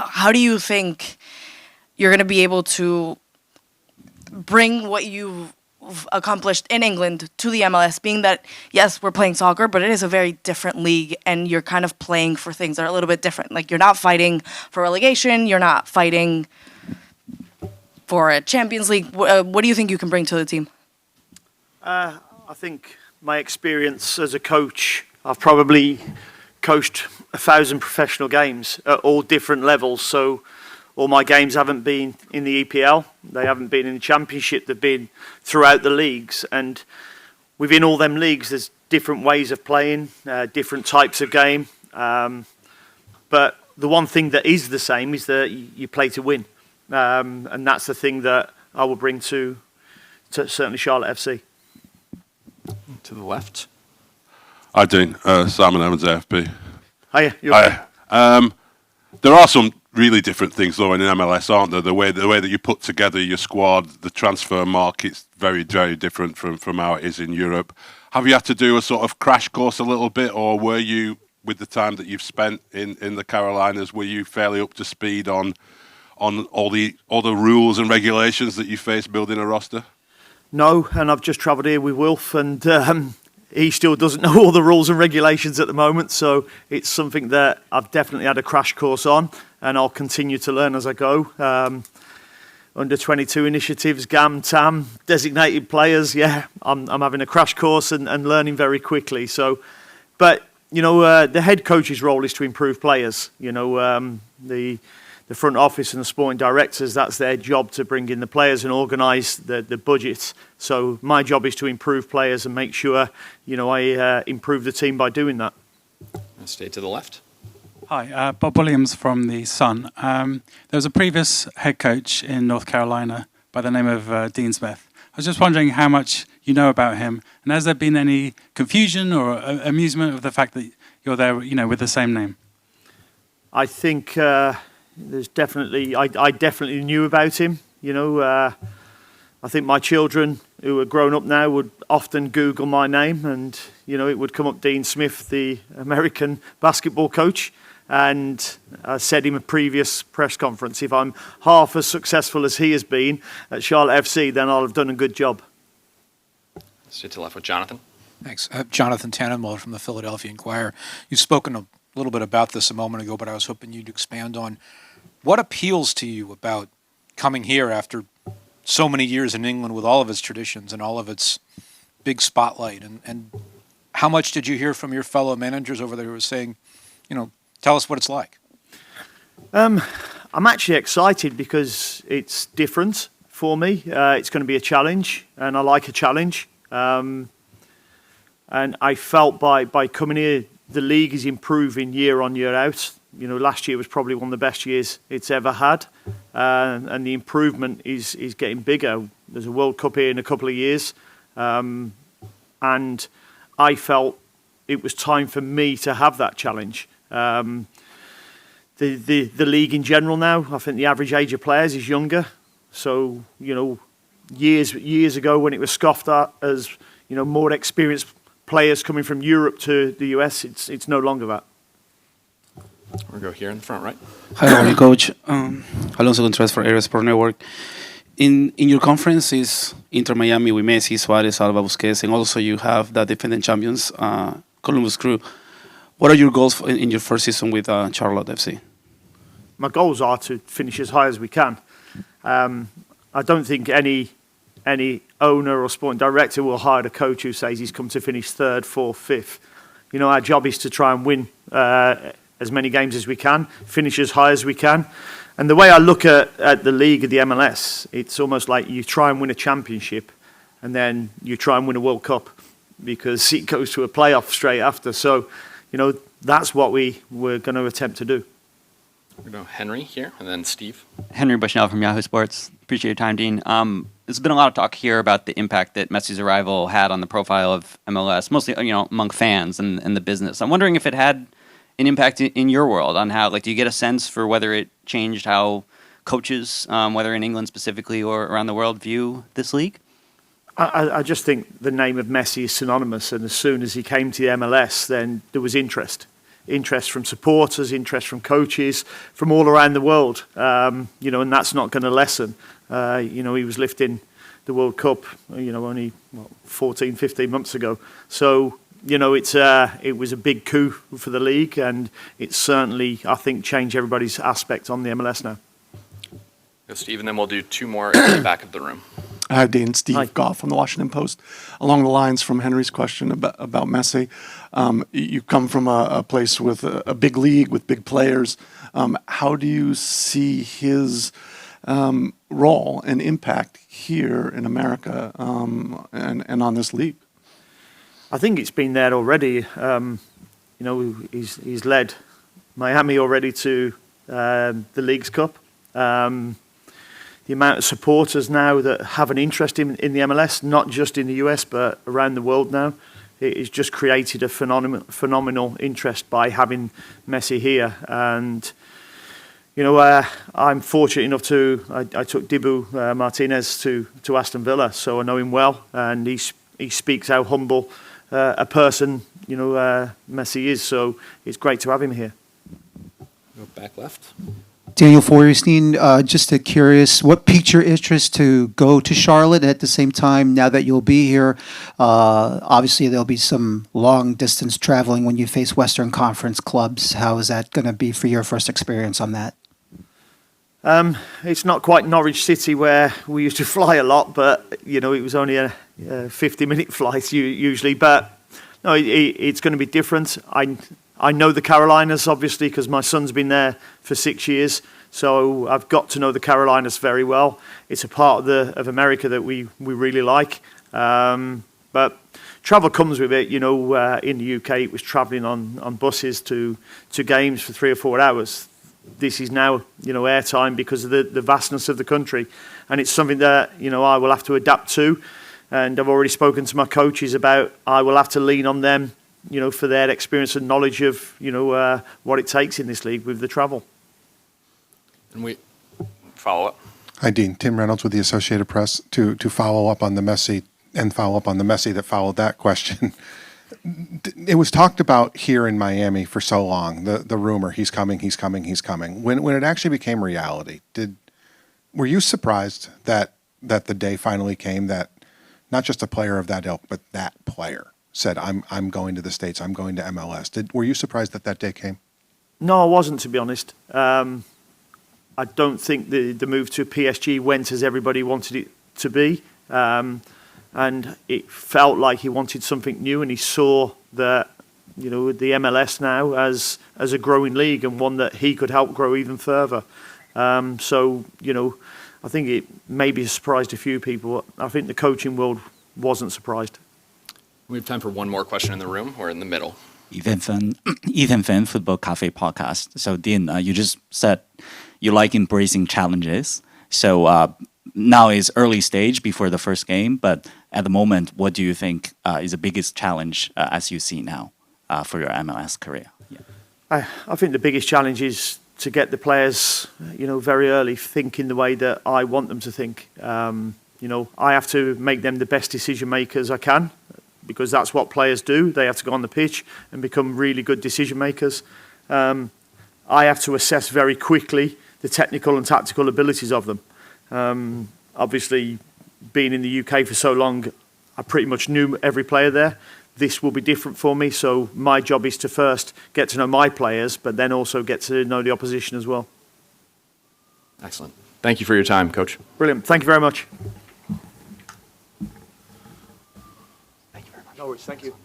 how do you think you're going to be able to bring what you've accomplished in England to the MLS, being that, yes, we're playing soccer, but it is a very different league, and you're kind of playing for things that are a little bit different. Like, you're not fighting for relegation, you're not fighting for a Champions League. What do you think you can bring to the team? I think my experience as a coach, I've probably coached 1,000 professional games at all different levels. So all my games haven't been in the EPL, they haven't been in the Championship, they've been throughout the leagues. And within all them leagues, there's different ways of playing, different types of game. But the one thing that is the same is that you play to win. And that's the thing that I will bring to certainly Charlotte FC. To the left. Hi, Dean. Simon Evans, AFP. Hiya. Hiya. There are some really different things, though, in MLS, aren't there? The way that you put together your squad, the transfer market's very, very different from how it is in Europe. Have you had to do a sort of crash course a little bit, or were you, with the time that you've spent in the Carolinas, were you fairly up to speed on all the rules and regulations that you face building a roster? No, and I've just travelled here with Wilf, and he still doesn't know all the rules and regulations at the moment, so it's something that I've definitely had a crash course on, and I'll continue to learn as I go. Under 22 initiatives, GAM, TAM, designated players, yeah, I'm having a crash course and learning very quickly. So, but, you know, the head coach's role is to improve players. You know, the front office and the sporting directors, that's their job, to bring in the players and organise the budgets. So my job is to improve players and make sure, you know, I improve the team by doing that. Stay to the left. Hi, Bob Williams from The Sun. There was a previous head coach in North Carolina by the name of Dean Smith. I was just wondering how much you know about him, and has there been any confusion or amusement of the fact that you're there, you know, with the same name? I think there's definitely, I definitely knew about him. You know, I think my children who are grown up now would often Google my name, and, you know, it would come up Dean Smith, the American basketball coach. And I said in a previous press conference, if I'm half as successful as he has been at Charlotte FC, then I'll have done a good job. Stay to the left with Jonathan. Thanks. Jonathan Tannenmuller from the Philadelphia Inquirer. You've spoken a little bit about this a moment ago, but I was hoping you'd expand on what appeals to you about coming here after so many years in England with all of its traditions and all of its big spotlight. And how much did you hear from your fellow managers over there who were saying, you know, tell us what it's like? I'm actually excited because it's different for me. It's going to be a challenge, and I like a challenge. And I felt by coming here, the league is improving year on, year out. You know, last year was probably one of the best years it's ever had, and the improvement is getting bigger. There's a World Cup here in a couple of years, and I felt it was time for me to have that challenge. The league in general now, I think the average age of players is younger. So, you know, years ago when it was scoffed at as, you know, more experienced players coming from Europe to the US, it's no longer that. We'll go here in the front, right? Hi, Coach. Alonso Contreras for Air Sport Network. In your conferences, Inter Miami with Messi, Suarez, Alba, Busquets, and also you have the defending champions, Columbus Crew. What are your goals in your first season with Charlotte FC? My goals are to finish as high as we can. I don't think any owner or sporting director will hire a coach who says he's come to finish third, fourth, fifth. You know, our job is to try and win as many games as we can, finish as high as we can. And the way I look at the league of the MLS, it's almost like you try and win a championship and then you try and win a World Cup because it goes to a playoff straight after. So, you know, that's what we're going to attempt to do. We're going to Henry here and then Steve. Henry Bushnell from Yahoo Sports. Appreciate your time, Dean. There's been a lot of talk here about the impact that Messi's arrival had on the profile of MLS, mostly, you know, among fans and the business. I'm wondering if it had an impact in your world on how, like, do you get a sense for whether it changed how coaches, whether in England specifically or around the world, view this league? I just think the name of Messi is synonymous, and as soon as he came to the MLS, then there was interest. interest from supporters, interest from coaches, from all around the world. You know, and that's not going to lessen. You know, he was lifting the World Cup, you know, only 14, 15 months ago. So, you know, it was a big coup for the league, and it's certainly, I think, changed everybody's aspect on the MLS now. Go, Steve, and then we'll do two more at the back of the room. Hi, Dean. Steve Hi. Goff from the Washington Post. Along the lines from Henry's question about Messi, you come from a place with a big league, with big players. How do you see his role and impact here in America and on this league? I think it's been there already. You know, he's led Miami already to the Leagues Cup. The amount of supporters now that have an interest in the MLS, not just in the US, but around the world now, it has just created a phenomenal interest by having Messi here. And, you know, I'm fortunate enough I took Dibu Martinez to Aston Villa, so I know him well, and he speaks how humble a person, you know, Messi is. So it's great to have him here. Go back left. Daniel Feuerstein, just curious, what piqued your interest to go to Charlotte? And at the same time, now that you'll be here, obviously there'll be some long distance traveling when you face Western Conference clubs. How is that going to be for your first experience on that? It's not quite Norwich City where we used to fly a lot, but, you know, it was only a 50-minute flight usually. But no, it's going to be different. I know the Carolinas, obviously, because my son's been there for 6 years. So I've got to know the Carolinas very well. It's a part of America that we really like. But travel comes with it. You know, in the UK, it was travelling on buses to games for 3 or 4 hours. This is now, you know, airtime because of the vastness of the country. And it's something that, you know, I will have to adapt to. And I've already spoken to my coaches about I will have to lean on them, you know, for their experience and knowledge of, you know, what it takes in this league with the travel. And we follow up. Hi, Dean. Tim Reynolds with the Associated Press. To follow up on the Messi and follow up on the Messi that followed that question. It was talked about here in Miami for so long, the rumor, he's coming. When it actually became reality, were you surprised that the day finally came that not just a player of that ilk, but that player said, I'm going to the States, I'm going to MLS. Were you surprised that day came? No, I wasn't, to be honest. I don't think the move to PSG went as everybody wanted it to be. And it felt like he wanted something new, and he saw that, you know, the MLS now as a growing league and one that he could help grow even further. So, you know, I think it maybe surprised a few people. I think the coaching world wasn't surprised. We have time for one more question in the room. We're in the middle. Ethan Fan Football Cafe Podcast. So, Dean, you just said you like embracing challenges. So now is early stage before the first game, but at the moment, what do you think is the biggest challenge as you see now for your MLS career? Yeah. I think the biggest challenge is to get the players, you know, very early thinking the way that I want them to think. You know, I have to make them the best decision makers I can, because that's what players do. They have to go on the pitch and become really good decision makers. I have to assess very quickly the technical and tactical abilities of them. Obviously, being in the UK for so long, I pretty much knew every player there. This will be different for me, so my job is to first get to know my players, but then also get to know the opposition as well. Excellent. Thank you for your time, Coach. Brilliant. Thank you very much. Thank you very much. No worries. Thank you.